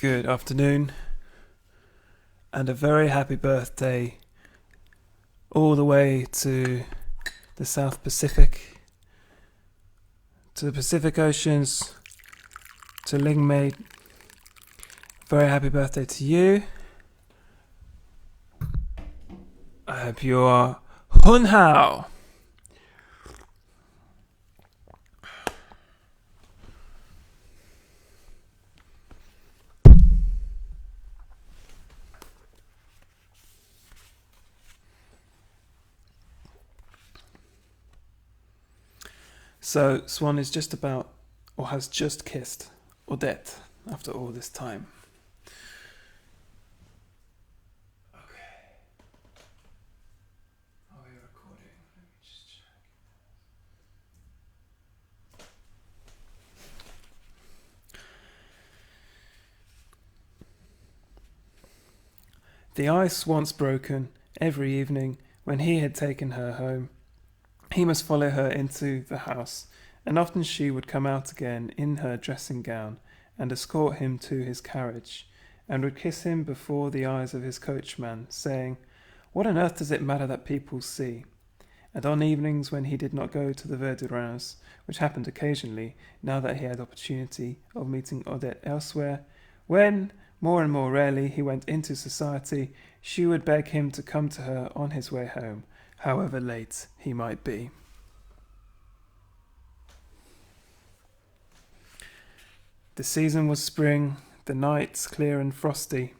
Good afternoon, and a very happy birthday all the way to the South Pacific, to the Pacific Oceans, to Lingmate. Very happy birthday to you. I hope you are Hun Hao. So Swann is just about, or has just kissed Odette after all this time. Okay. Are we recording? Let me just check. The ice once broken, every evening, when he had taken her home, he must follow her into the house, and often she would come out again in her dressing gown and escort him to his carriage, and would kiss him before the eyes of his coachman, saying, "What on earth does it matter that people see?" And on evenings when he did not go to the Verdurins, which happened occasionally, now that he had opportunity of meeting Odette elsewhere, when, more and more rarely, he went into society, she would beg him to come to her on his way home, however late he might be. The season was spring, the nights clear and frosty.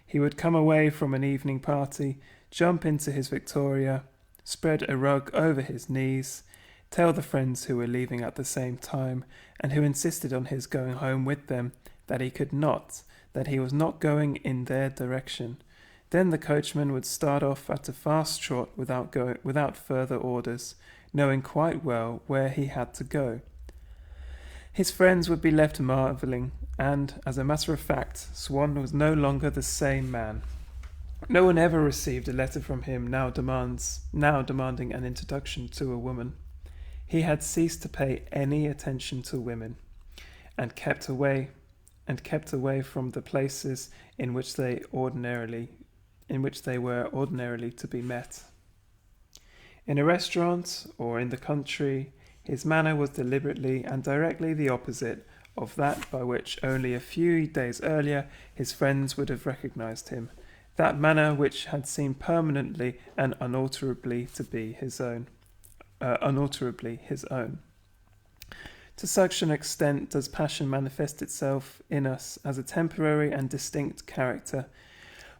He would come away from an evening party, jump into his Victoria, spread a rug over his knees, tell the friends who were leaving at the same time, and who insisted on his going home with them, that he could not, that he was not going in their direction. Then the coachman would start off at a fast trot without further orders, knowing quite well where he had to go. His friends would be left marvelling, and, as a matter of fact, Swann was no longer the same man. No one ever received a letter from him now demanding an introduction to a woman. He had ceased to pay any attention to women, and kept away from the places in which they were ordinarily to be met. In a restaurant or in the country, his manner was deliberately and directly the opposite of that by which only a few days earlier his friends would have recognized him, that manner which had seemed permanently and unalterably his own. To such an extent does passion manifest itself in us as a temporary and distinct character,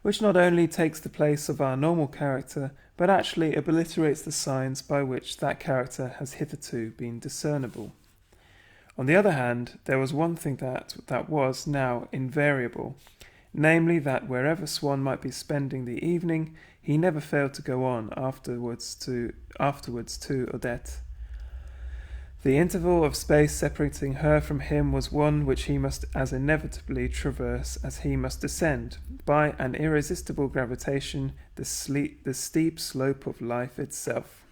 which not only takes the place of our normal character, but actually obliterates the signs by which that character has hitherto been discernible. On the other hand, there was one thing that was now invariable, namely that wherever Swann might be spending the evening, he never failed to go on afterwards to Odette. The interval of space separating her from him was one which he must as inevitably traverse as he must descend, by an irresistible gravitation, the steep slope of life itself.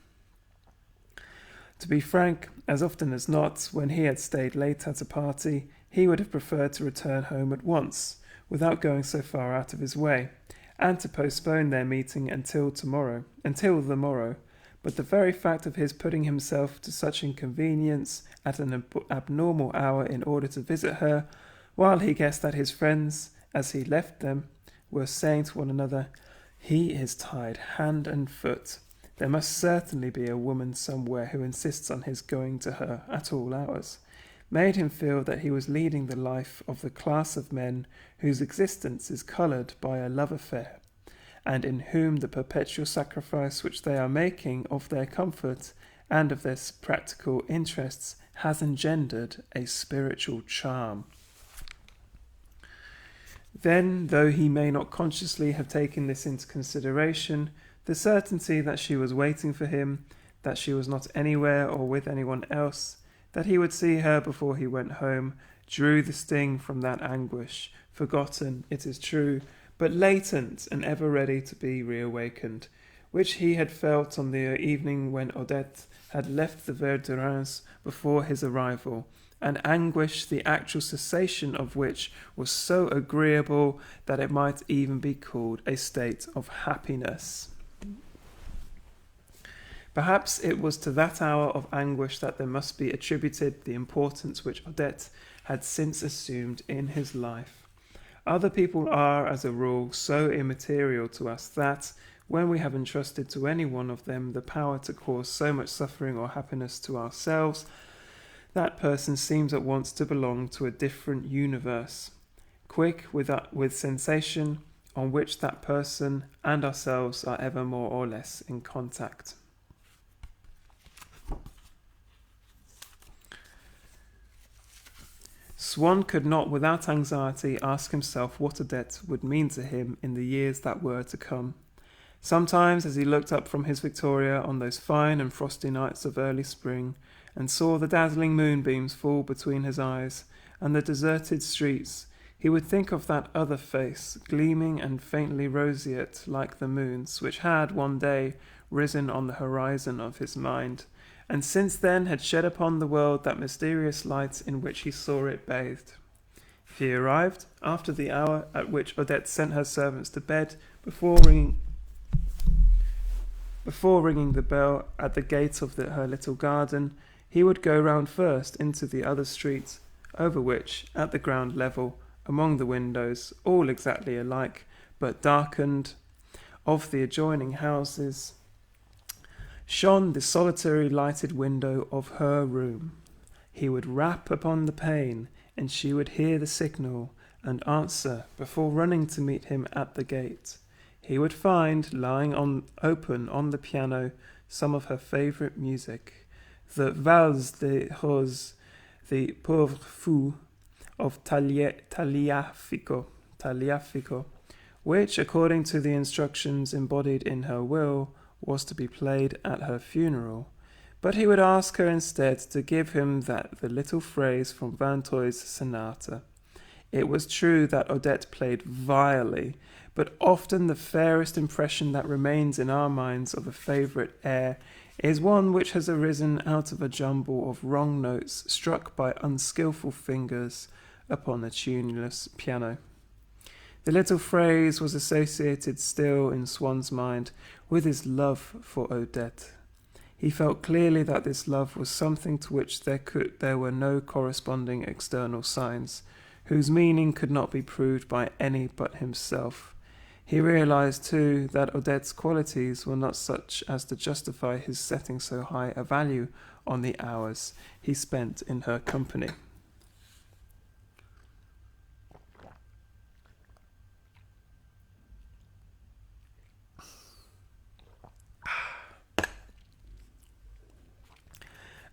To be frank, as often as not, when he had stayed late at a party, he would have preferred to return home at once, without going so far out of his way, and to postpone their meeting until the morrow. But the very fact of his putting himself to such inconvenience at an abnormal hour in order to visit her, while he guessed that his friends, as he left them, were saying to one another, "He is tied hand and foot. There must certainly be a woman somewhere who insists on his going to her at all hours," made him feel that he was leading the life of the class of men whose existence is coloured by a love affair, and in whom the perpetual sacrifice which they are making of their comfort and of their practical interests has engendered a spiritual charm. Then, though he may not consciously have taken this into consideration, the certainty that she was waiting for him, that she was not anywhere or with anyone else, that he would see her before he went home, drew the sting from that anguish, forgotten, it is true, but latent and ever ready to be reawakened, which he had felt on the evening when Odette had left the Verdurins before his arrival, an anguish the actual cessation of which was so agreeable that it might even be called a state of happiness. Perhaps it was to that hour of anguish that there must be attributed the importance which Odette had since assumed in his life. Other people are, as a rule, so immaterial to us that, when we have entrusted to any one of them the power to cause so much suffering or happiness to ourselves, that person seems at once to belong to a different universe, quick with sensation, on which that person and ourselves are ever more or less in contact. Swann could not without anxiety ask himself what Odette would mean to him in the years that were to come. Sometimes, as he looked up from his Victoria on those fine and frosty nights of early spring, and saw the dazzling moonbeams fall between his eyes and the deserted streets, he would think of that other face, gleaming and faintly roseate like the moon's, which had one day risen on the horizon of his mind, and since then had shed upon the world that mysterious light in which he saw it bathed. If he arrived, after the hour at which Odette sent her servants to bed, before ringing the bell at the gate of her little garden, he would go round first into the other street, over which, at the ground level, among the windows, all exactly alike, but darkened, of the adjoining houses, shone the solitary lighted window of her room. He would rap upon the pane, and she would hear the signal, and answer before running to meet him at the gate. He would find, lying open on the piano, some of her favourite music, the Valse des Roses, the Pauvre Fou of Tagliafico, which, according to the instructions embodied in her will, was to be played at her funeral. But he would ask her instead to give him the little phrase from Vinteuil's sonata. It was true that Odette played vilely, but often the fairest impression that remains in our minds of a favourite air is one which has arisen out of a jumble of wrong notes struck by unskilful fingers upon a tuneless piano. The little phrase was associated still in Swann's mind with his love for Odette. He felt clearly that this love was something to which there were no corresponding external signs, whose meaning could not be proved by any but himself. He realized, too, that Odette's qualities were not such as to justify his setting so high a value on the hours he spent in her company.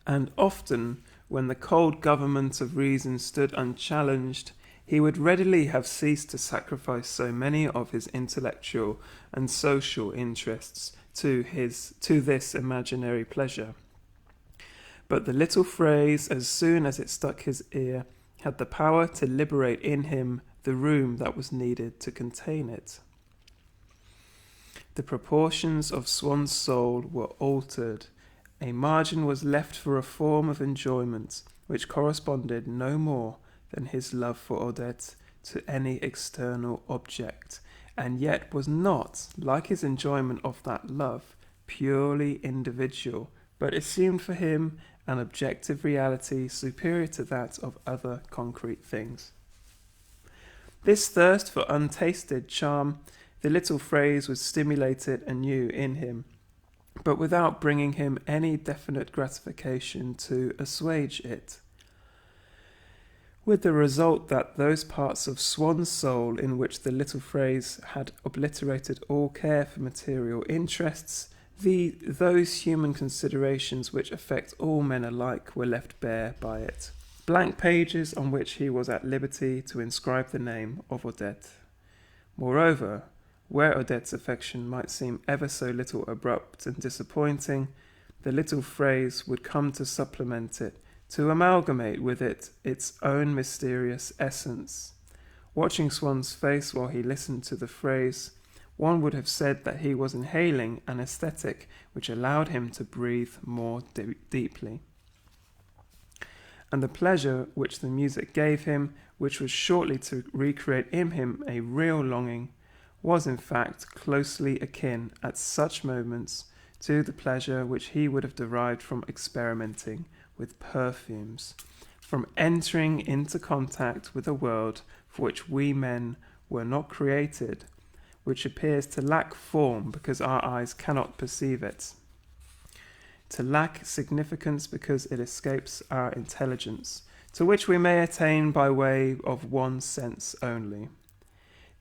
And often, when the cold government of reason stood unchallenged, he would readily have ceased to sacrifice so many of his intellectual and social interests to this imaginary pleasure. But the little phrase, as soon as it struck his ear, had the power to liberate in him the room that was needed to contain it. The proportions of Swann's soul were altered. A margin was left for a form of enjoyment which corresponded no more than his love for Odette to any external object, and yet was not, like his enjoyment of that love, purely individual, but assumed for him an objective reality superior to that of other concrete things. This thirst for untasted charm, the little phrase would stimulate it anew in him, but without bringing him any definite gratification to assuage it, with the result that those parts of Swann's soul in which the little phrase had obliterated all care for material interests, those human considerations which affect all men alike, were left bare by it, blank pages on which he was at liberty to inscribe the name of Odette. Moreover, where Odette's affection might seem ever so little abrupt and disappointing, the little phrase would come to supplement it, to amalgamate with it its own mysterious essence. Watching Swann's face while he listened to the phrase, one would have said that he was inhaling an aesthetic which allowed him to breathe more deeply. and the pleasure which the music gave him, which was shortly to recreate in him a real longing, was in fact closely akin at such moments to the pleasure which he would have derived from experimenting with perfumes, from entering into contact with a world for which we men were not created, which appears to lack form because our eyes cannot perceive it, to lack significance because it escapes our intelligence, to which we may attain by way of one sense only.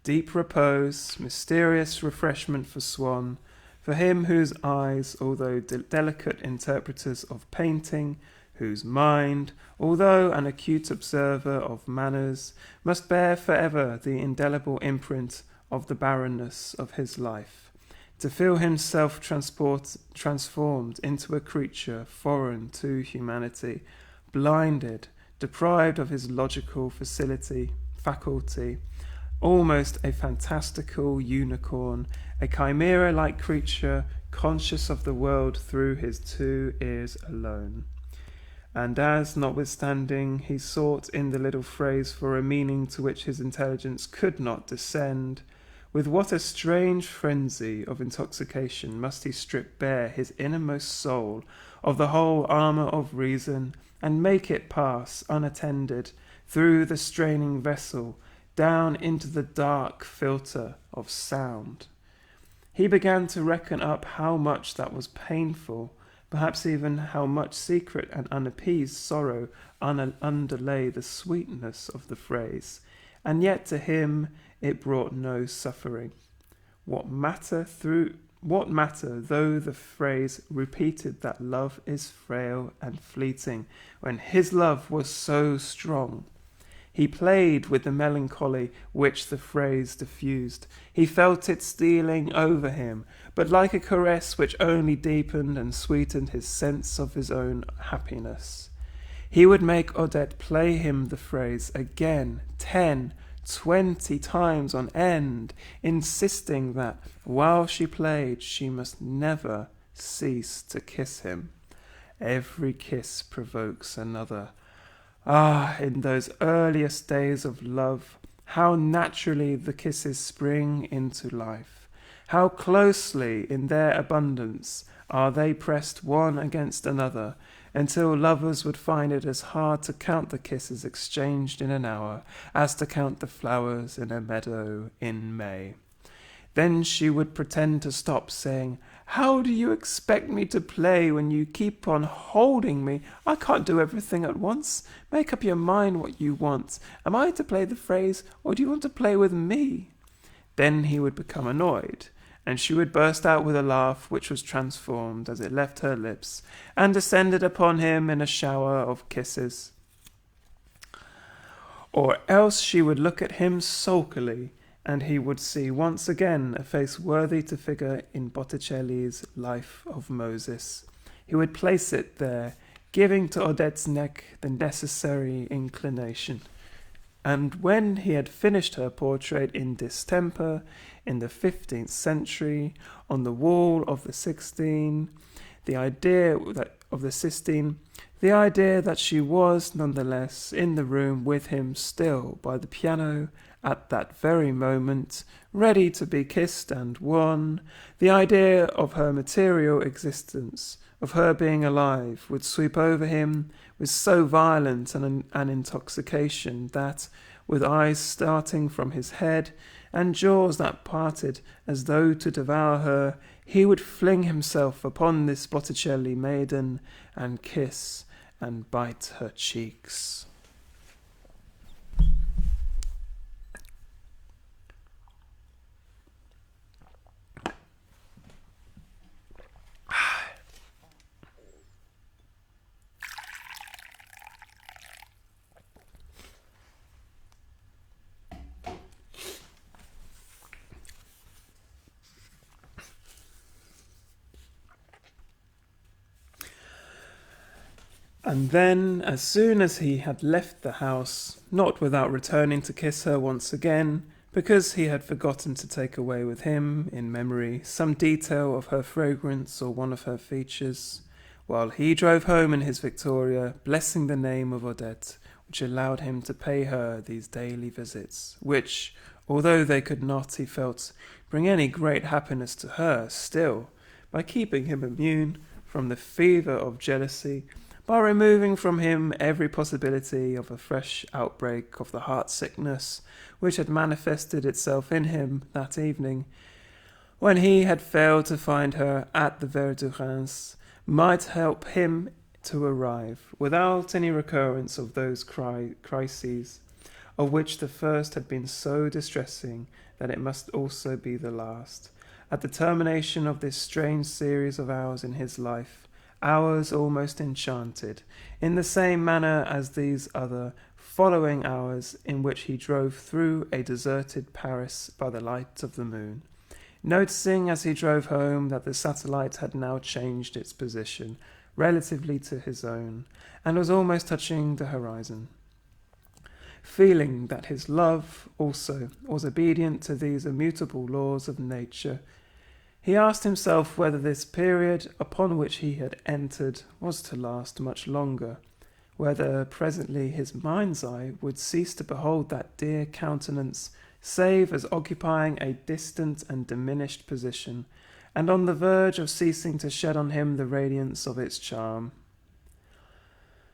Deep repose, mysterious refreshment for Swann, for him whose eyes, although delicate interpreters of painting, whose mind, although an acute observer of manners, must bear forever the indelible imprint of the barrenness of his life, to feel himself transformed into a creature foreign to humanity, blinded, deprived of his logical faculty, almost a fantastical unicorn, a chimera-like creature conscious of the world through his 2 ears alone. And as, notwithstanding, he sought in the little phrase for a meaning to which his intelligence could not descend, with what a strange frenzy of intoxication must he strip bare his innermost soul of the whole armour of reason, and make it pass unattended through the straining vessel down into the dark filter of sound. He began to reckon up how much that was painful, perhaps even how much secret and unappeased sorrow underlay the sweetness of the phrase, and yet to him it brought no suffering. What matter though the phrase repeated that love is frail and fleeting, when his love was so strong? He played with the melancholy which the phrase diffused. He felt it stealing over him, but like a caress which only deepened and sweetened his sense of his own happiness. He would make Odette play him the phrase again, 10, 20 times on end, insisting that while she played she must never cease to kiss him. Every kiss provokes another. Ah, in those earliest days of love, how naturally the kisses spring into life, how closely in their abundance are they pressed one against another, until lovers would find it as hard to count the kisses exchanged in an hour as to count the flowers in a meadow in May. Then she would pretend to stop, saying, "How do you expect me to play when you keep on holding me? I can't do everything at once. Make up your mind what you want. Am I to play the phrase, or do you want to play with me?" Then he would become annoyed, and she would burst out with a laugh which was transformed as it left her lips, and descended upon him in a shower of kisses. Or else she would look at him sulkily, and he would see once again a face worthy to figure in Botticelli's Life of Moses. He would place it there, giving to Odette's neck the necessary inclination. And when he had finished her portrait in distemper, in the 15th century, on the wall of the Sistine, the idea that she was nonetheless in the room with him still by the piano at that very moment, ready to be kissed and won, the idea of her material existence, of her being alive, would sweep over him with so violent an intoxication that, with eyes starting from his head and jaws that parted as though to devour her, he would fling himself upon this Botticelli maiden and kiss and bite her cheeks. And then, as soon as he had left the house, not without returning to kiss her once again, because he had forgotten to take away with him, in memory, some detail of her fragrance or one of her features, while he drove home in his Victoria, blessing the name of Odette, which allowed him to pay her these daily visits, which, although they could not, he felt, bring any great happiness to her, still, by keeping him immune from the fever of jealousy, by removing from him every possibility of a fresh outbreak of the heart-sickness which had manifested itself in him that evening, when he had failed to find her at the Verdurins, might help him to arrive, without any recurrence of those crises, of which the first had been so distressing that it must also be the last, at the termination of this strange series of hours in his life, hours almost enchanted, in the same manner as these other following hours in which he drove through a deserted Paris by the light of the moon, noticing as he drove home that the satellite had now changed its position relatively to his own, and was almost touching the horizon. Feeling that his love also was obedient to these immutable laws of nature, he asked himself whether this period upon which he had entered was to last much longer, whether presently his mind's eye would cease to behold that dear countenance, save as occupying a distant and diminished position, and on the verge of ceasing to shed on him the radiance of its charm.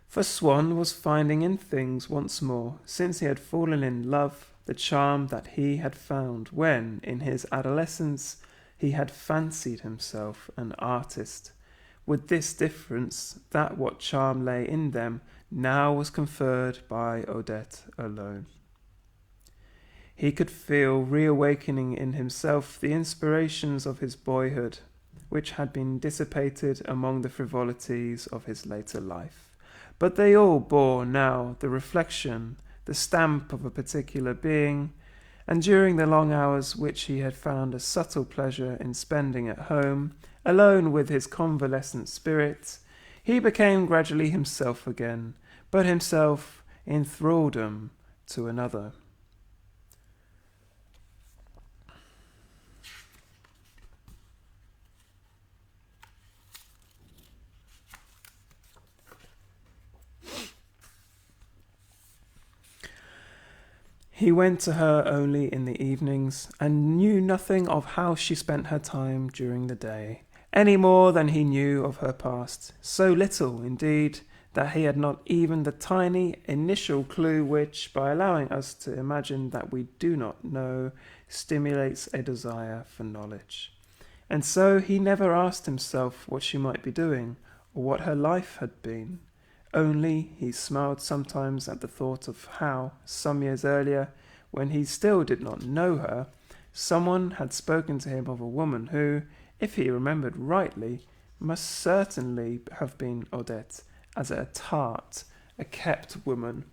For Swann was finding in things once more, since he had fallen in love, the charm that he had found when, in his adolescence, he had fancied himself an artist, with this difference that what charm lay in them now was conferred by Odette alone. He could feel reawakening in himself the inspirations of his boyhood, which had been dissipated among the frivolities of his later life. But they all bore now the reflection, the stamp of a particular being, and during the long hours which he had found a subtle pleasure in spending at home, alone with his convalescent spirit, he became gradually himself again, but himself in thraldom to another. He went to her only in the evenings, and knew nothing of how she spent her time during the day, any more than he knew of her past, so little, indeed, that he had not even the tiny initial clue which, by allowing us to imagine that we do not know, stimulates a desire for knowledge. And so he never asked himself what she might be doing, or what her life had been. Only he smiled sometimes at the thought of how, some years earlier, when he still did not know her, someone had spoken to him of a woman who, if he remembered rightly, must certainly have been Odette, as a tart, a kept woman,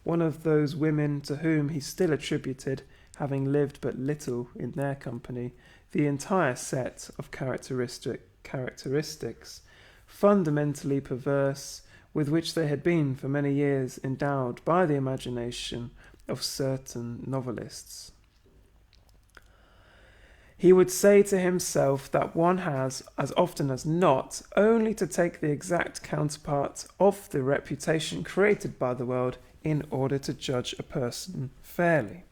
one of those women to whom he still attributed, having lived but little in their company, the entire set of characteristics, fundamentally perverse, with which they had been for many years endowed by the imagination of certain novelists. He would say to himself that one has, as often as not, only to take the exact counterpart of the reputation created by the world in order to judge a person fairly.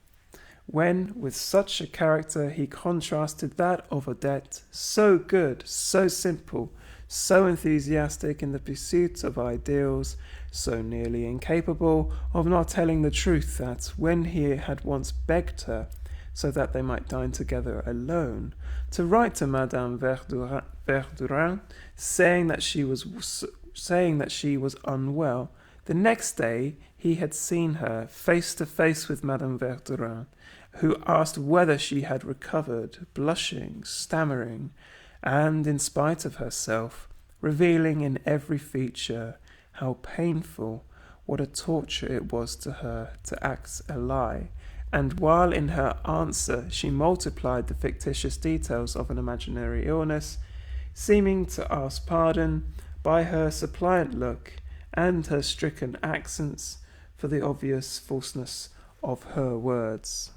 When, with such a character, he contrasted that of Odette, so good, so simple, so enthusiastic in the pursuit of ideals, so nearly incapable of not telling the truth that, when he had once begged her, so that they might dine together alone, to write to Madame Verdurin, saying that she was unwell, the next day he had seen her face to face with Madame Verdurin, who asked whether she had recovered, blushing, stammering, and, in spite of herself, revealing in every feature how painful, what a torture it was to her to act a lie, and while in her answer she multiplied the fictitious details of an imaginary illness, seeming to ask pardon by her suppliant look and her stricken accents for the obvious falseness of her words.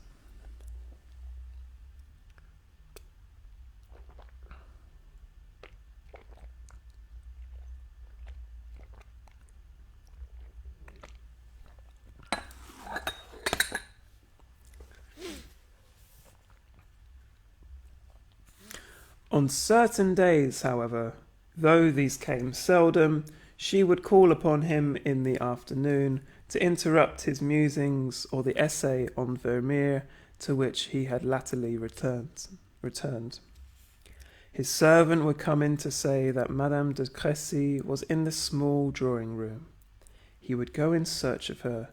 On certain days, however, though these came seldom, she would call upon him in the afternoon to interrupt his musings or the essay on Vermeer to which he had latterly returned. His servant would come in to say that Madame de Crécy was in the small drawing-room. He would go in search of her,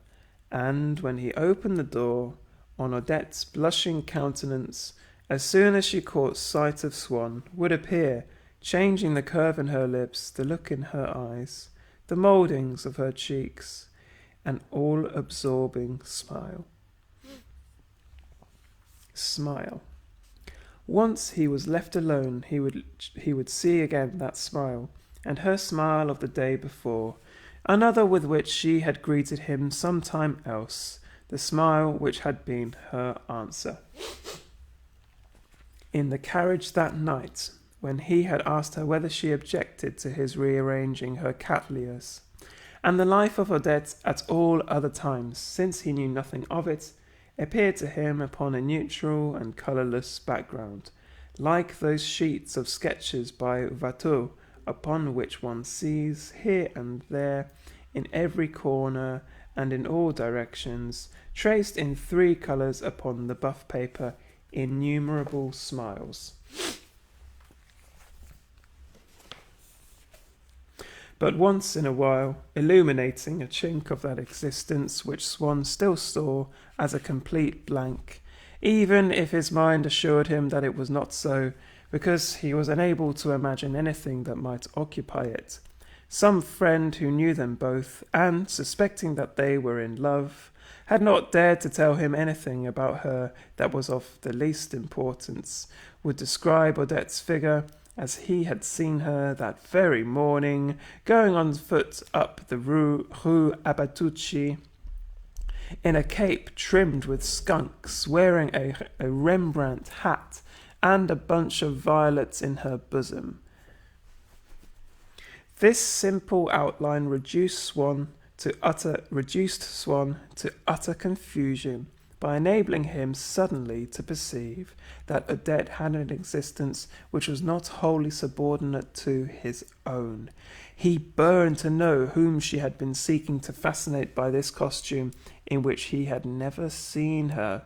and when he opened the door, on Odette's blushing countenance, as soon as she caught sight of Swann, would appear, changing the curve in her lips, the look in her eyes, the mouldings of her cheeks, an all-absorbing smile. Once he was left alone, he would see again that smile, and her smile of the day before, another with which she had greeted him some time else, the smile which had been her answer. In the carriage that night, when he had asked her whether she objected to his rearranging her cattleyas, and the life of Odette at all other times, since he knew nothing of it, appeared to him upon a neutral and colourless background, like those sheets of sketches by Watteau, upon which one sees, here and there, in every corner and in all directions, traced in 3 colours upon the buff paper, innumerable smiles. But once in a while, illuminating a chink of that existence which Swann still saw as a complete blank, even if his mind assured him that it was not so, because he was unable to imagine anything that might occupy it. Some friend who knew them both, and, suspecting that they were in love, had not dared to tell him anything about her that was of the least importance, would describe Odette's figure as he had seen her that very morning, going on foot up the Rue Abatucci, in a cape trimmed with skunks, wearing a Rembrandt hat, and a bunch of violets in her bosom. This simple outline reduced Swann to utter confusion, by enabling him suddenly to perceive that Odette had an existence which was not wholly subordinate to his own. He burned to know whom she had been seeking to fascinate by this costume in which he had never seen her.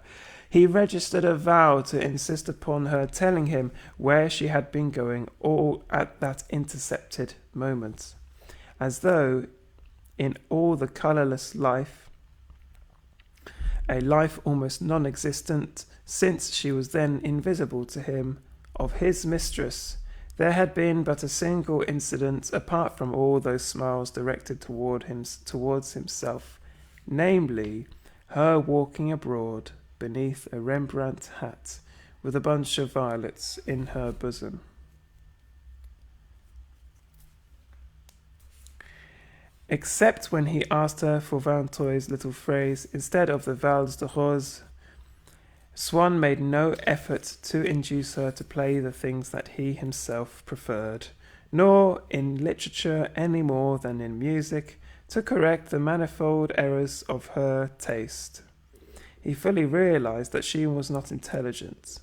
He registered a vow to insist upon her telling him where she had been going all at that intercepted moment, as though in all the colourless life, a life almost non-existent, since she was then invisible to him, of his mistress, there had been but a single incident apart from all those smiles directed towards himself, namely, her walking abroad beneath a Rembrandt hat with a bunch of violets in her bosom. Except when he asked her for Vinteuil's little phrase instead of the Vals de Rose, Swann made no effort to induce her to play the things that he himself preferred, nor in literature any more than in music to correct the manifold errors of her taste. He fully realized that she was not intelligent.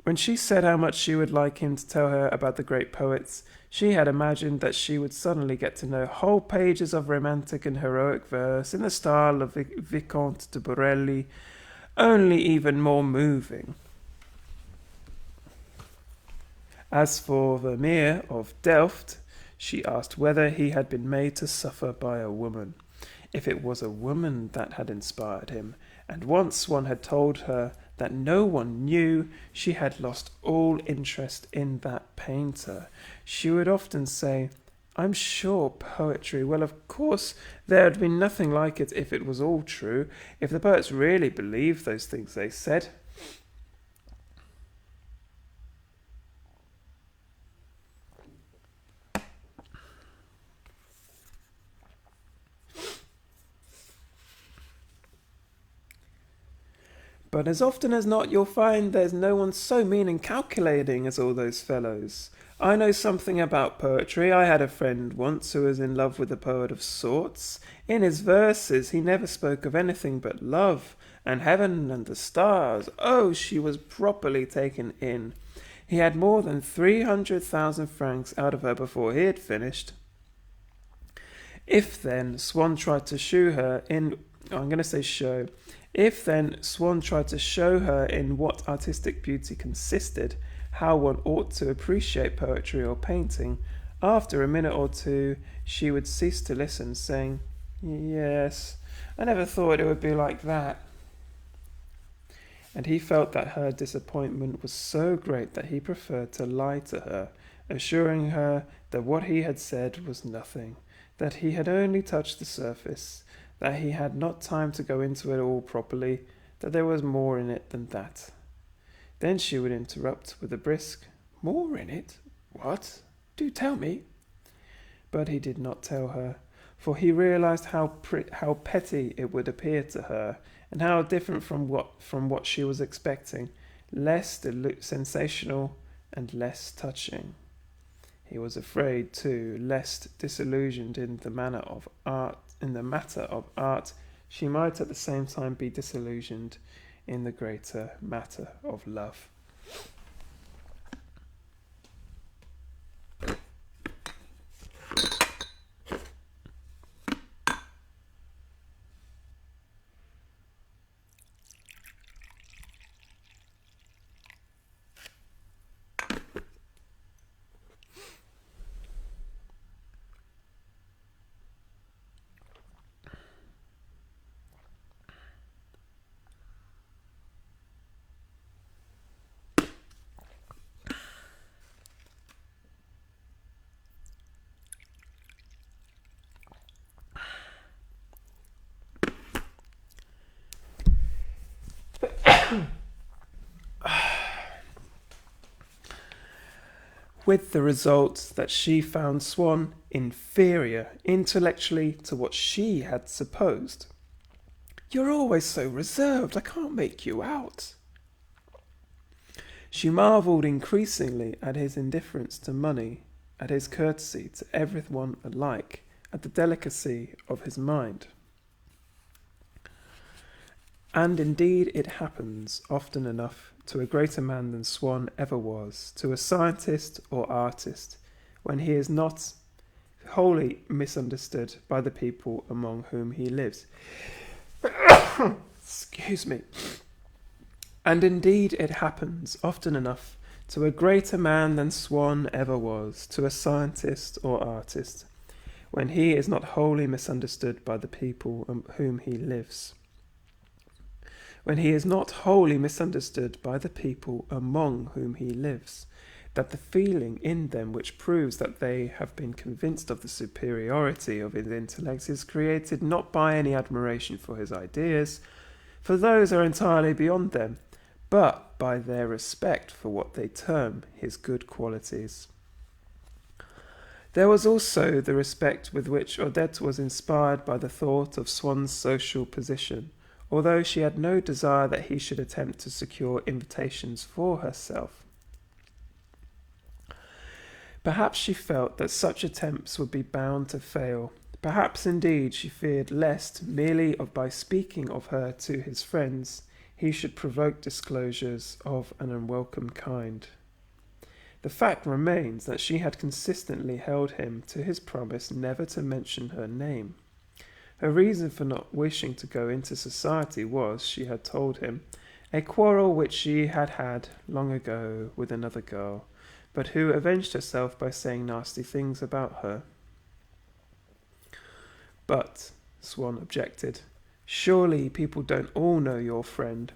When she said how much she would like him to tell her about the great poets, she had imagined that she would suddenly get to know whole pages of romantic and heroic verse in the style of Vicomte de Borelli, only even more moving. As for Vermeer of Delft, she asked whether he had been made to suffer by a woman, if it was a woman that had inspired him, and once one had told her that no one knew, she had lost all interest in that painter. She would often say, "I'm sure poetry, well, of course, there'd be nothing like it if it was all true, if the poets really believed those things they said." But as often as not you'll find there's no one so mean and calculating as all those fellows. I know something about poetry. I had a friend once who was in love with a poet of sorts. In his verses he never spoke of anything but love, and heaven and the stars. Oh, she was properly taken in. He had more than 300,000 francs out of her before he had finished. If then Swann tried to show her in... I'm going to say show. If then Swann tried to show her in what artistic beauty consisted, how one ought to appreciate poetry or painting, after a minute or two she would cease to listen, saying, "Yes, I never thought it would be like that." And he felt that her disappointment was so great that he preferred to lie to her, assuring her that what he had said was nothing, that he had only touched the surface, that he had not time to go into it all properly, that there was more in it than that. Then she would interrupt with a brisk, "More in it? What? Do tell me." But he did not tell her, for he realized how petty it would appear to her, and how different from what she was expecting, less sensational and less touching. He was afraid, too, lest, disillusioned in the matter of art, she might at the same time be disillusioned in the greater matter of love. With the result that she found Swann inferior intellectually to what she had supposed. "You're always so reserved, I can't make you out." She marvelled increasingly at his indifference to money, at his courtesy to everyone alike, at the delicacy of his mind. And indeed it happens often enough to a greater man than Swann ever was, to a scientist or artist, when he is not wholly misunderstood by the people among whom he lives. Excuse me. And indeed it happens often enough to a greater man than Swann ever was, to a scientist or artist, when he is not wholly misunderstood by the people whom he lives. When he is not wholly misunderstood by the people among whom he lives, that the feeling in them which proves that they have been convinced of the superiority of his intellect is created not by any admiration for his ideas, for those are entirely beyond them, but by their respect for what they term his good qualities. There was also the respect with which Odette was inspired by the thought of Swann's social position, although she had no desire that he should attempt to secure invitations for herself. Perhaps she felt that such attempts would be bound to fail. Perhaps indeed she feared lest, merely by speaking of her to his friends, he should provoke disclosures of an unwelcome kind. The fact remains that she had consistently held him to his promise never to mention her name. Her reason for not wishing to go into society was, she had told him, a quarrel which she had had long ago with another girl, but who avenged herself by saying nasty things about her. "But," Swann objected, "surely people don't all know your friend."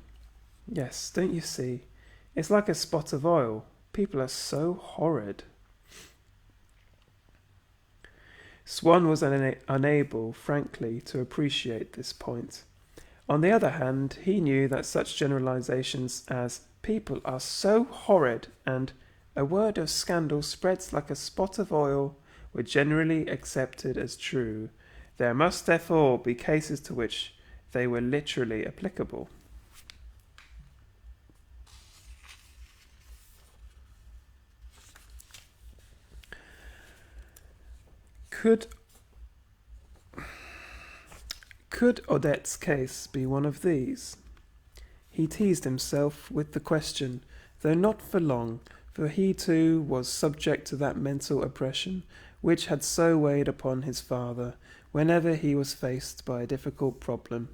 "Yes, don't you see? It's like a spot of oil. People are so horrid." Swann was unable, frankly, to appreciate this point. On the other hand, he knew that such generalizations as "people are so horrid" and "a word of scandal spreads like a spot of oil" were generally accepted as true. There must therefore be cases to which they were literally applicable. Could Odette's case be one of these? He teased himself with the question, though not for long, for he too was subject to that mental oppression which had so weighed upon his father whenever he was faced by a difficult problem.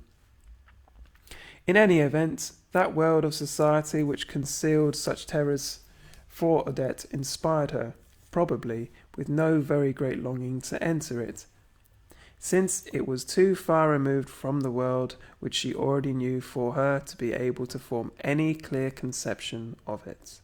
In any event, that world of society which concealed such terrors for Odette inspired her, probably, with no very great longing to enter it, since it was too far removed from the world which she already knew for her to be able to form any clear conception of it.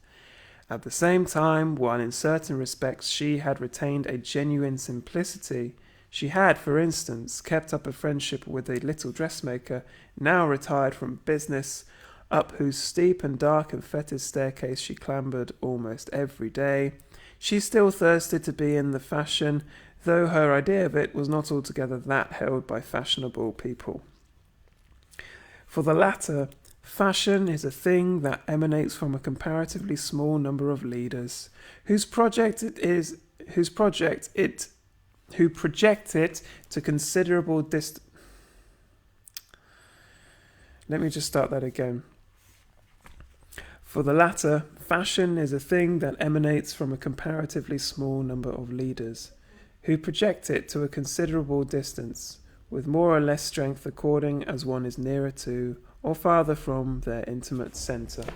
At the same time, while in certain respects she had retained a genuine simplicity, she had, for instance, kept up a friendship with a little dressmaker, now retired from business, up whose steep and dark and fetid staircase she clambered almost every day. She still thirsted to be in the fashion, though her idea of it was not altogether that held by fashionable people. For the latter, fashion is a thing that emanates from a comparatively small number of leaders, who project it to considerable distance. Let me just start that again. For the latter, fashion is a thing that emanates from a comparatively small number of leaders, who project it to a considerable distance, with more or less strength according as one is nearer to or farther from their intimate centre.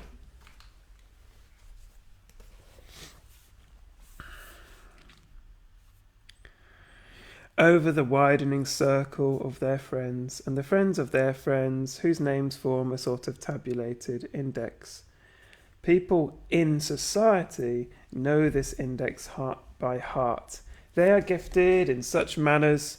Over the widening circle of their friends, and the friends of their friends, whose names form a sort of tabulated index. People in society know this index by heart. They are gifted in such matters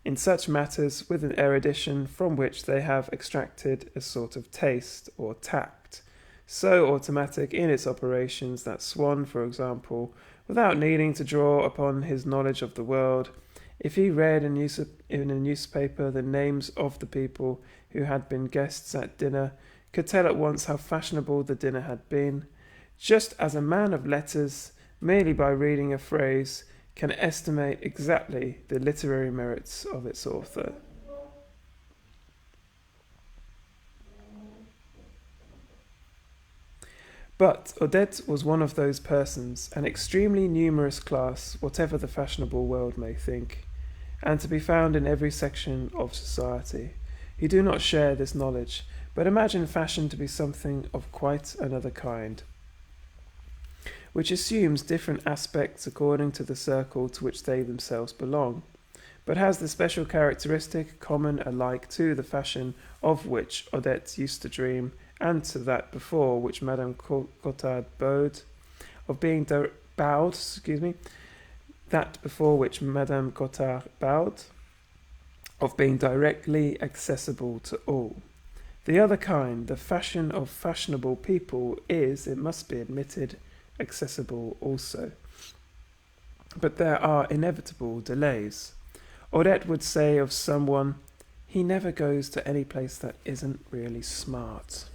with an erudition from which they have extracted a sort of taste or tact, so automatic in its operations that Swann, for example, without needing to draw upon his knowledge of the world, if he read in a newspaper the names of the people who had been guests at dinner, could tell at once how fashionable the dinner had been, just as a man of letters, merely by reading a phrase, can estimate exactly the literary merits of its author. But Odette was one of those persons, an extremely numerous class, whatever the fashionable world may think, and to be found in every section of society, who do not share this knowledge, but imagine fashion to be something of quite another kind, which assumes different aspects according to the circle to which they themselves belong, but has the special characteristic common alike to the fashion of which Odette used to dream, and to that before which Madame Cottard bowed, of being directly accessible to all. The other kind, the fashion of fashionable people, is, it must be admitted, accessible also. But there are inevitable delays. Odette would say of someone, he never goes to any place that isn't really smart.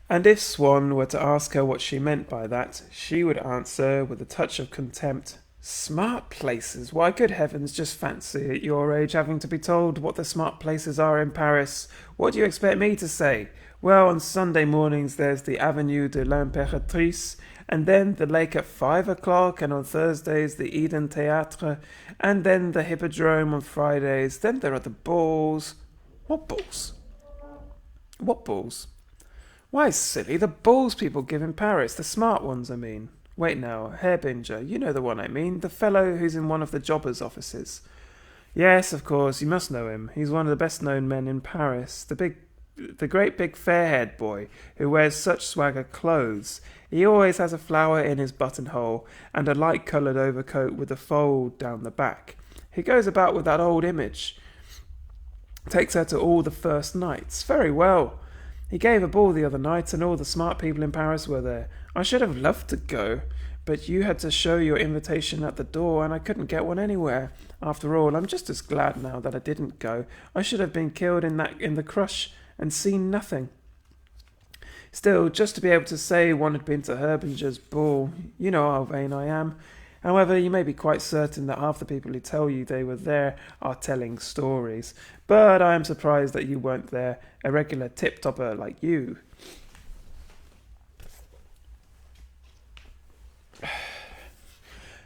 And if Swann were to ask her what she meant by that, she would answer with a touch of contempt, "Smart places? Why, good heavens, just fancy at your age having to be told what the smart places are in Paris. What do you expect me to say? Well, on Sunday mornings there's the Avenue de l'Impératrice, and then the lake at 5 o'clock, and on Thursdays the Eden Theatre, and then the Hippodrome on Fridays. Then there are the balls." What balls? What balls? Why, silly, the balls people give in Paris, the smart ones, I mean. Wait now, Hairbinger, you know the one I mean, the fellow who's in one of the jobbers' offices. Yes, of course, you must know him. He's one of the best-known men in Paris, the great big fair-haired boy who wears such swagger clothes. He always has a flower in his buttonhole and a light-coloured overcoat with a fold down the back. He goes about with that old image. Takes her to all the first nights. Very well. He gave a ball the other night and all the smart people in Paris were there. I should have loved to go, But you had to show your invitation at the door, and I couldn't get one anywhere. After all, I'm just as glad now that I didn't go. I should have been killed in the crush and seen nothing. Still, just to be able to say one had been to Herbinger's ball, you know how vain I am. However, you may be quite certain that half the people who tell you they were there are telling stories. But I am surprised that you weren't there, a regular tip-topper like you.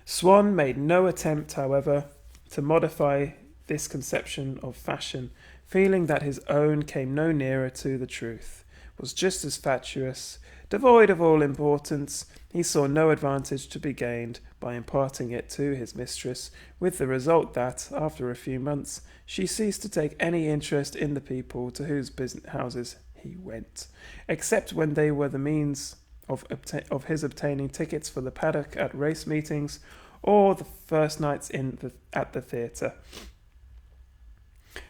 Swann made no attempt, however, to modify this conception of fashion, feeling that his own came no nearer to the truth, was just as fatuous, devoid of all importance. He saw no advantage to be gained by imparting it to his mistress, with the result that, after a few months, she ceased to take any interest in the people to whose houses he went, except when they were the means of his obtaining tickets for the paddock at race meetings, or the first nights at the theatre.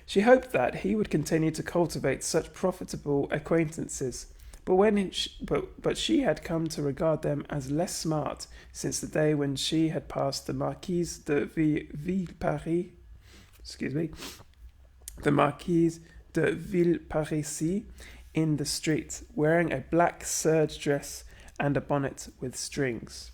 She hoped that he would continue to cultivate such profitable acquaintances, but she had come to regard them as less smart since the day when she had passed the Marquise de Villeparisis, in the street, wearing a black serge dress and a bonnet with strings.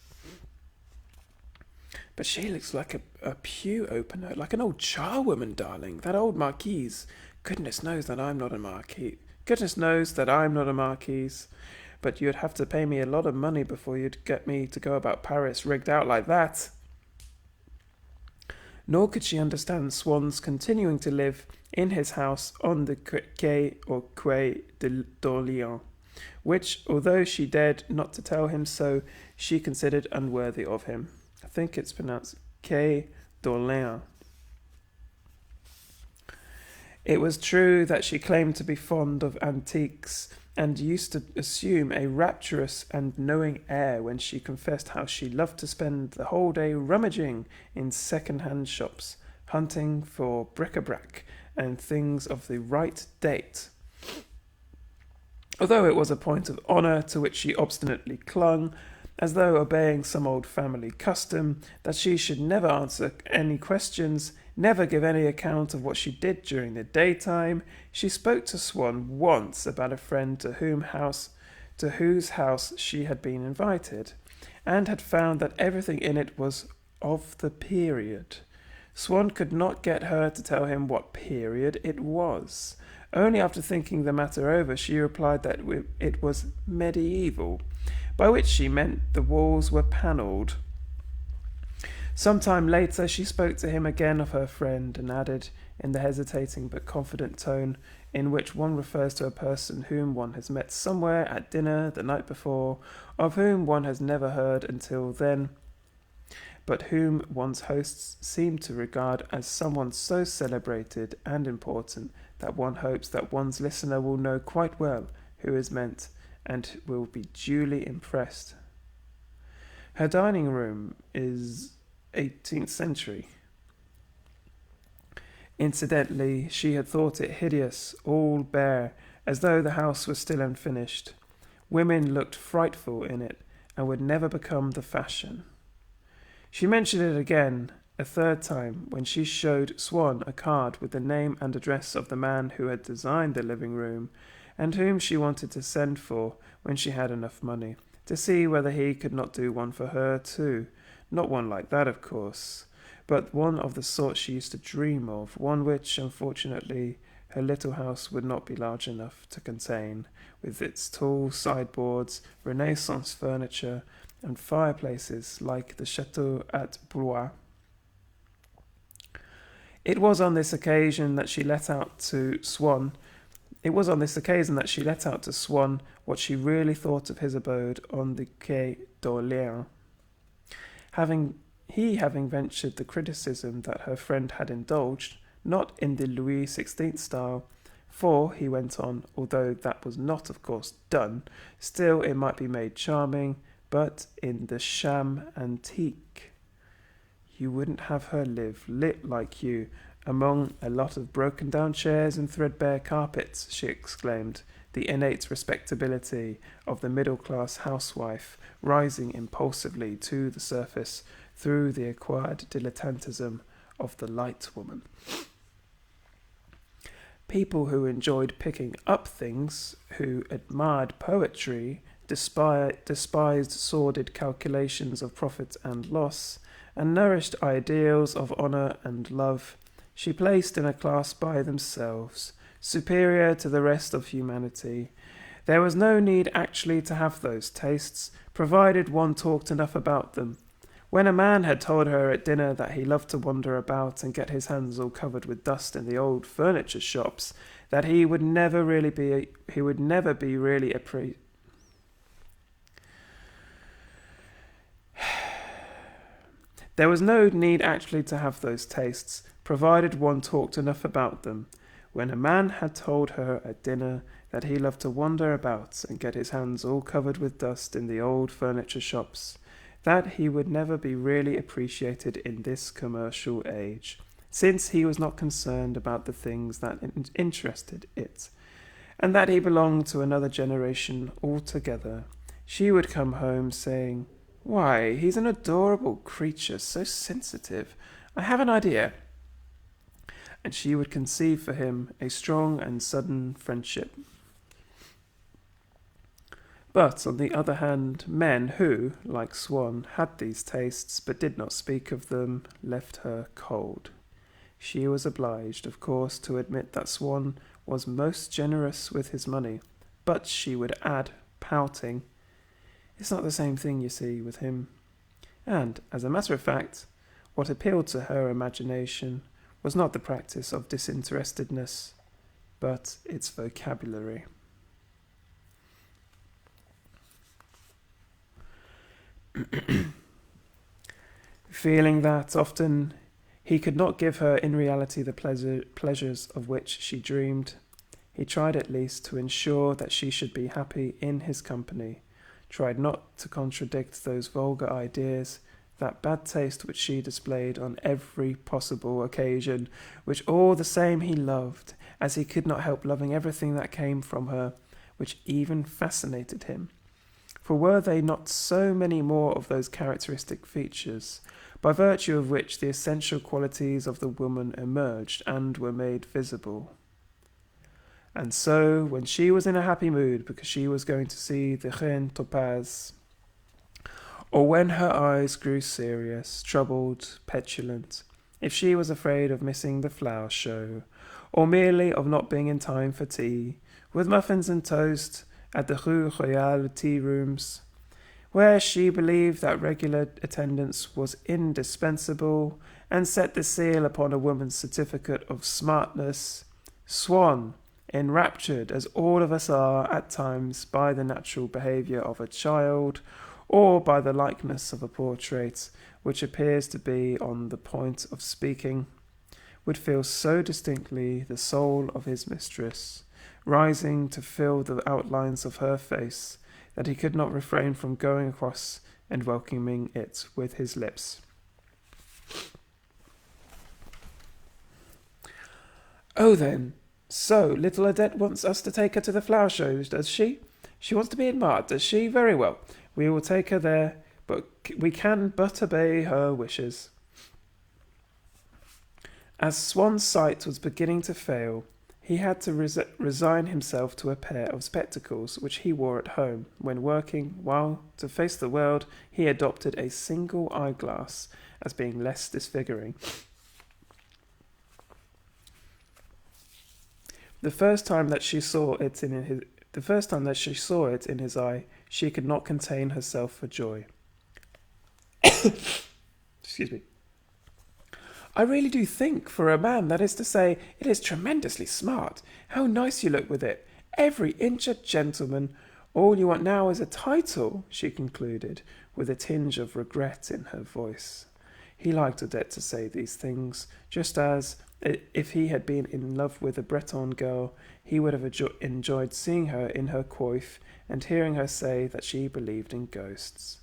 But she looks like a pew opener, like an old charwoman, darling. That old marquise. Goodness knows that I'm not a marquise. But you'd have to pay me a lot of money before you'd get me to go about Paris rigged out like that. Nor could she understand Swann's continuing to live in his house on the Quai d'Orléans, which, although she dared not to tell him so, she considered unworthy of him. I think it's pronounced Quai d'Orléans. It was true that she claimed to be fond of antiques, and used to assume a rapturous and knowing air when she confessed how she loved to spend the whole day rummaging in second-hand shops, hunting for bric-a-brac and things of the right date. Although it was a point of honour to which she obstinately clung, as though obeying some old family custom, that she should never answer any questions, never give any account of what she did during the daytime, she spoke to Swann once about a friend to whose house she had been invited, and had found that everything in it was of the period. Swann could not get her to tell him what period it was. Only after thinking the matter over, she replied that it was medieval, by which she meant the walls were panelled. Some time later she spoke to him again of her friend, and added, in the hesitating but confident tone in which one refers to a person whom one has met somewhere at dinner the night before, of whom one has never heard until then, but whom one's hosts seem to regard as someone so celebrated and important that one hopes that one's listener will know quite well who is meant, and will be duly impressed. Her dining room is 18th century. Incidentally, she had thought it hideous, all bare, as though the house was still unfinished. Women looked frightful in it, and would never become the fashion. She mentioned it again, a third time, when she showed Swann a card with the name and address of the man who had designed the living room, and whom she wanted to send for when she had enough money, to see whether he could not do one for her too. Not one like that, of course, but one of the sort she used to dream of, one which, unfortunately, her little house would not be large enough to contain, with its tall sideboards, Renaissance furniture, and fireplaces like the chateau at Blois. It was on this occasion that she let out to Swann what she really thought of his abode on the Quai d'Orléans. Having ventured the criticism that her friend had indulged, not in the Louis XVI style, for, he went on, although that was not, of course, done, still it might be made charming, but in the sham antique. You wouldn't have her live, lit like you, among a lot of broken-down chairs and threadbare carpets, she exclaimed, the innate respectability of the middle-class housewife rising impulsively to the surface through the acquired dilettantism of the light woman. People who enjoyed picking up things, who admired poetry, despised sordid calculations of profit and loss, and nourished ideals of honour and love, she placed in a class by themselves, superior to the rest of humanity. There was no need actually to have those tastes, provided one talked enough about them. When a man had told her at dinner that he loved to wander about and get his hands all covered with dust in the old furniture shops, that he would never be really appreciated. There was no need actually to have those tastes, provided one talked enough about them. When a man had told her at dinner that he loved to wander about and get his hands all covered with dust in the old furniture shops, that he would never be really appreciated in this commercial age, since he was not concerned about the things that interested it, and that he belonged to another generation altogether, she would come home saying, "Why, he's an adorable creature, so sensitive. I have an idea." And she would conceive for him a strong and sudden friendship. But, on the other hand, men who, like Swann, had these tastes but did not speak of them, left her cold. She was obliged, of course, to admit that Swann was most generous with his money, but she would add, pouting, "It's not the same thing, you see, with him." And, as a matter of fact, what appealed to her imagination was not the practice of disinterestedness, but its vocabulary. Feeling that often he could not give her in reality the pleasures of which she dreamed, he tried at least to ensure that she should be happy in his company, tried not to contradict those vulgar ideas, that bad taste which she displayed on every possible occasion, which all the same he loved, as he could not help loving everything that came from her, which even fascinated him. For were they not so many more of those characteristic features, by virtue of which the essential qualities of the woman emerged and were made visible? And so, when she was in a happy mood because she was going to see the Reine Topaz, or when her eyes grew serious, troubled, petulant, if she was afraid of missing the flower show, or merely of not being in time for tea, with muffins and toast, at the Rue Royale tea rooms, where she believed that regular attendance was indispensable, and set the seal upon a woman's certificate of smartness, Swann, enraptured as all of us are at times by the natural behaviour of a child, or by the likeness of a portrait which appears to be on the point of speaking, would feel so distinctly the soul of his mistress, rising to fill the outlines of her face, that he could not refrain from going across and welcoming it with his lips. "Oh, then, so little Odette wants us to take her to the flower shows, does she? She wants to be admired, does she? Very well. We will take her there, but we can but obey her wishes." As Swann's sight was beginning to fail, he had to resign himself to a pair of spectacles which he wore at home when working, while, to face the world, he adopted a single eyeglass as being less disfiguring. The first time that she saw it in his eye, she could not contain herself for joy. Excuse me. "I really do think, for a man, that is to say, it is tremendously smart. How nice you look with it. Every inch a gentleman. All you want now is a title," she concluded, with a tinge of regret in her voice. He liked Odette to say these things, just as, if he had been in love with a Breton girl, he would have enjoyed seeing her in her coif and hearing her say that she believed in ghosts.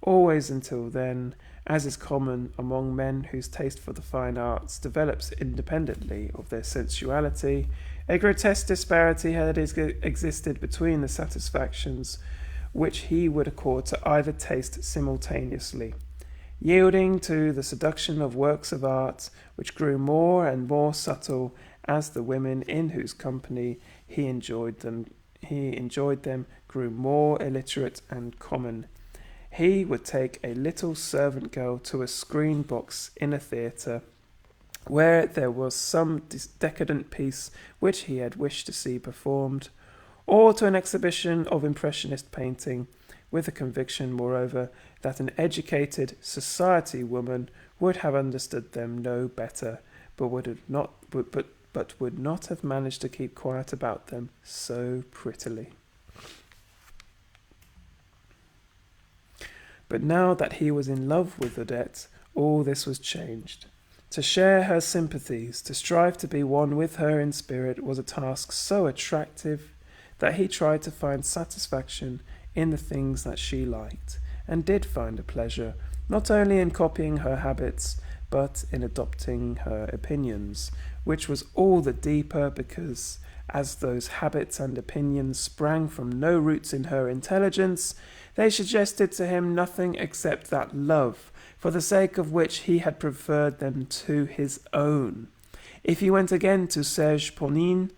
Always until then, as is common among men whose taste for the fine arts develops independently of their sensuality, a grotesque disparity had existed between the satisfactions which he would accord to either taste simultaneously, yielding to the seduction of works of art which grew more and more subtle as the women in whose company he enjoyed them grew more illiterate and common. He would take a little servant girl to a screen box in a theatre, where there was some decadent piece which he had wished to see performed, or to an exhibition of impressionist painting, with the conviction, moreover, that an educated society woman would have understood them no better, but would not have managed to keep quiet about them so prettily. But now that he was in love with Odette, all this was changed. To share her sympathies, to strive to be one with her in spirit, was a task so attractive that he tried to find satisfaction in the things that she liked, and did find a pleasure, not only in copying her habits, but in adopting her opinions, which was all the deeper because, as those habits and opinions sprang from no roots in her intelligence, they suggested to him nothing except that love, for the sake of which he had preferred them to his own. If he went again to Serge Ponine,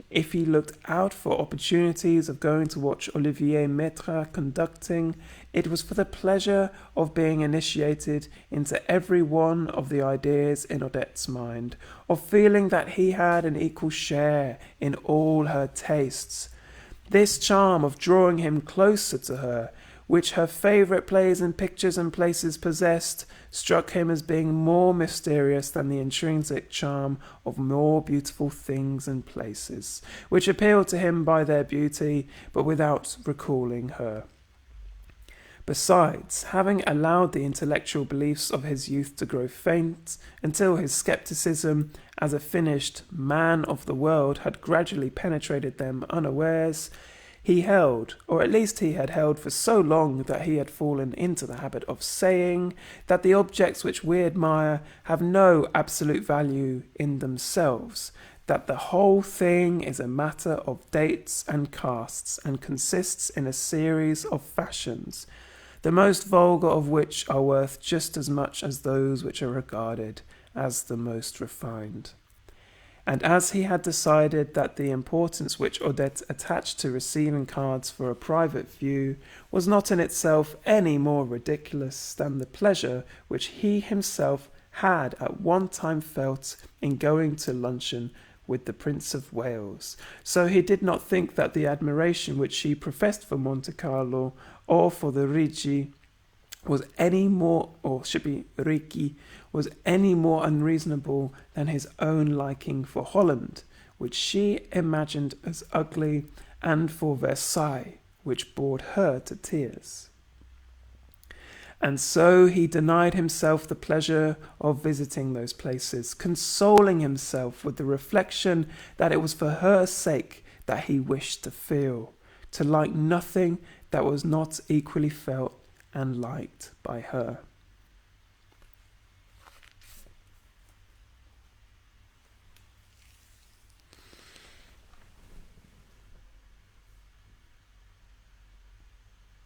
if he looked out for opportunities of going to watch Olivier Maitre conducting, it was for the pleasure of being initiated into every one of the ideas in Odette's mind, of feeling that he had an equal share in all her tastes. This charm of drawing him closer to her, which her favourite plays and pictures and places possessed, struck him as being more mysterious than the intrinsic charm of more beautiful things and places, which appealed to him by their beauty, but without recalling her. Besides, having allowed the intellectual beliefs of his youth to grow faint, until his scepticism as a finished man of the world had gradually penetrated them unawares, he held, or at least he had held for so long that he had fallen into the habit of saying that the objects which we admire have no absolute value in themselves, that the whole thing is a matter of dates and castes, and consists in a series of fashions, the most vulgar of which are worth just as much as those which are regarded as the most refined. And as he had decided that the importance which Odette attached to receiving cards for a private view was not in itself any more ridiculous than the pleasure which he himself had at one time felt in going to luncheon with the Prince of Wales, so he did not think that the admiration which she professed for Monte Carlo or for the Ricci was any more, or should be Ricci, was any more unreasonable than his own liking for Holland, which she imagined as ugly, and for Versailles, which bored her to tears. And so he denied himself the pleasure of visiting those places, consoling himself with the reflection that it was for her sake that he wished to feel, to like nothing that was not equally felt and liked by her.